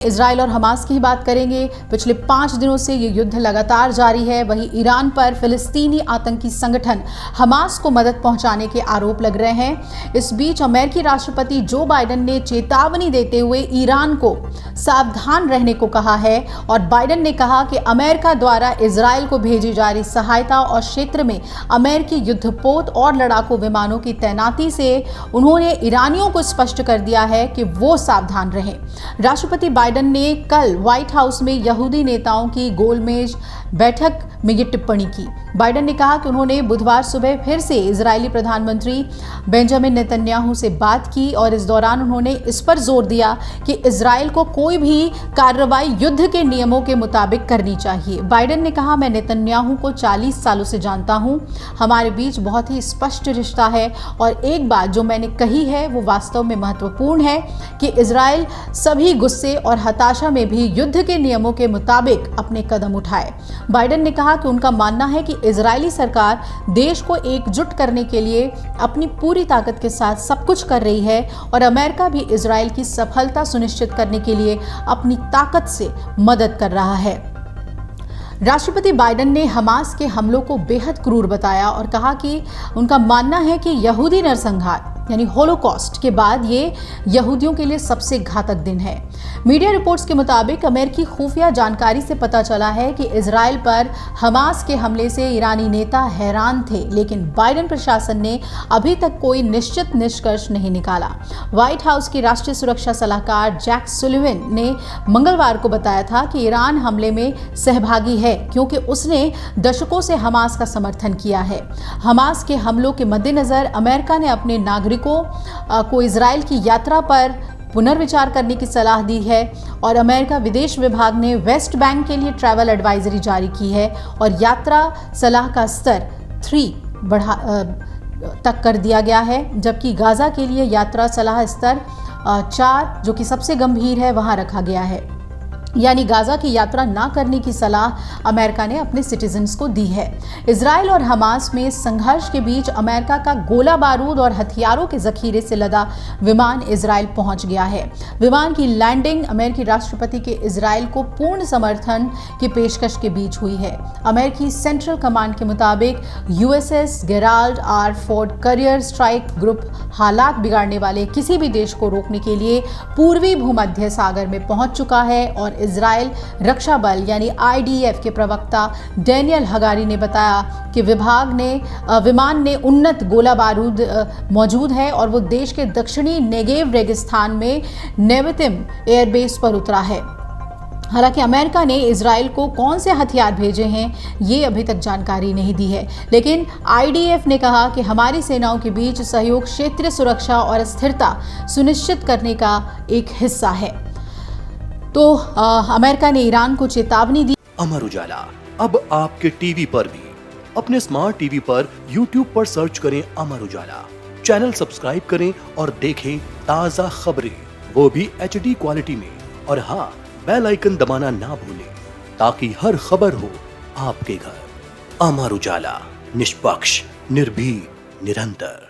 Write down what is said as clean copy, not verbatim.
Israel और Hamas की ही बात करेंगे। पिछले 5 दिनों से ये युद्ध लगातार जारी है। वहीं ईरान पर फिलिस्तीनी आतंकी संगठन हमास को मदद पहुंचाने के आरोप लग रहे हैं। इस बीच अमेरिकी राष्ट्रपति जो बाइडेन ने चेतावनी देते हुए ईरान को सावधान रहने को कहा है और बाइडेन ने कहा कि अमेरिका द्वारा इजराइल को भेजी जा रही सहायता और क्षेत्र में अमेरिकी युद्धपोत और लड़ाकू विमानों की तैनाती से उन्होंने ईरानियों को स्पष्ट कर दिया है कि वो सावधान रहें। राष्ट्रपति बाइडेन ने कल व्हाइट हाउस में यहूदी नेताओं की गोलमेज बैठक में ये टिप्पणी की। बाइडेन ने कहा कि उन्होंने बुधवार सुबह फिर से इजरायली प्रधानमंत्री बेंजामिन नेतन्याहू से बात की और इस दौरान उन्होंने इस पर जोर दिया कि इजराइल को कोई भी कार्रवाई युद्ध के नियमों के मुताबिक करनी चाहिए। बाइडेन ने कहा, मैं नेतन्याहू को 40 सालों से जानता हूं, हमारे बीच बहुत ही स्पष्ट रिश्ता है और एक बात जो मैंने कही है वो वास्तव में महत्वपूर्ण है कि इजराइल सभी गुस्से और हताशा में भी युद्ध के नियमों के मुताबिक अपने कदम उठाए। बाइडेन ने कहा कि उनका मानना है कि इजरायली सरकार देश को एकजुट करने के लिए अपनी पूरी ताकत के साथ सब कुछ कर रही है और अमेरिका भी इजराइल की सफलता सुनिश्चित करने के लिए अपनी ताकत से मदद कर रहा है। राष्ट्रपति बाइडेन ने हमास के हमलों को बेहद क्रूर बताया और कहा कि उनका मानना है कि यहूदी नरसंहार यानी होलोकॉस्ट के बाद ये यहूदियों के लिए सबसे घातक दिन है। मीडिया रिपोर्ट्स के मुताबिक अमेरिकी खुफिया जानकारी से पता चला है कि इजराइल पर हमास के हमले से ईरानी नेता हैरान थे, लेकिन बाइडेन प्रशासन ने अभी तक कोई निश्चित निष्कर्ष नहीं निकाला। व्हाइट हाउस की राष्ट्रीय सुरक्षा सलाहकार जैक सुलिवन ने मंगलवार को बताया था कि ईरान हमले में सहभागी है क्योंकि उसने दशकों से हमास का समर्थन किया है। हमास के हमलों के मद्देनजर अमेरिका ने अपने नागरिकों को इजराइल की यात्रा पर पुनर्विचार करने की सलाह दी है और अमेरिका विदेश विभाग ने वेस्ट बैंक के लिए ट्रैवल एडवाइजरी जारी की है और यात्रा सलाह का स्तर 3 तक कर दिया गया है, जबकि गाजा के लिए यात्रा सलाह स्तर 4 जो कि सबसे गंभीर है वहां रखा गया है। यानी गाजा की यात्रा ना करने की सलाह अमेरिका ने अपने सिटीजन्स को दी है। इजराइल और हमास में संघर्ष के बीच अमेरिका का गोला बारूद और हथियारों के जखीरे से लदा विमान इजराइल पहुंच गया है। विमान की लैंडिंग अमेरिकी राष्ट्रपति के इजराइल को पूर्ण समर्थन की पेशकश के बीच हुई है। अमेरिकी सेंट्रल कमांड के मुताबिक USS Gerald R Ford career strike group हालात बिगाड़ने वाले किसी भी देश को रोकने के लिए पूर्वी भूमध्य सागर में पहुंच चुका है और इजराइल रक्षा बल यानी IDF के प्रवक्ता डैनियल हगारी ने बताया कि विमान ने उन्नत गोला बारूद मौजूद है और वो देश के दक्षिणी नेगेव रेगिस्तान में नेवेतिम एयरबेस पर उतरा है। हालांकि अमेरिका ने इजराइल को कौन से हथियार भेजे हैं ये अभी तक जानकारी नहीं दी है, लेकिन IDF ने कहा कि हमारी सेनाओं के बीच सहयोग क्षेत्रीय सुरक्षा और स्थिरता सुनिश्चित करने का एक हिस्सा है। तो अमेरिका ने ईरान को चेतावनी दी। अमर उजाला अब आपके टीवी पर भी। अपने स्मार्ट टीवी पर YouTube पर सर्च करें अमर उजाला, चैनल सब्सक्राइब करें और देखें ताज़ा खबरें, वो भी HD क्वालिटी में। और हाँ, बेल आइकन दबाना ना भूलें ताकि हर खबर हो आपके घर। अमर उजाला, निष्पक्ष, निर्भीक, निरंतर।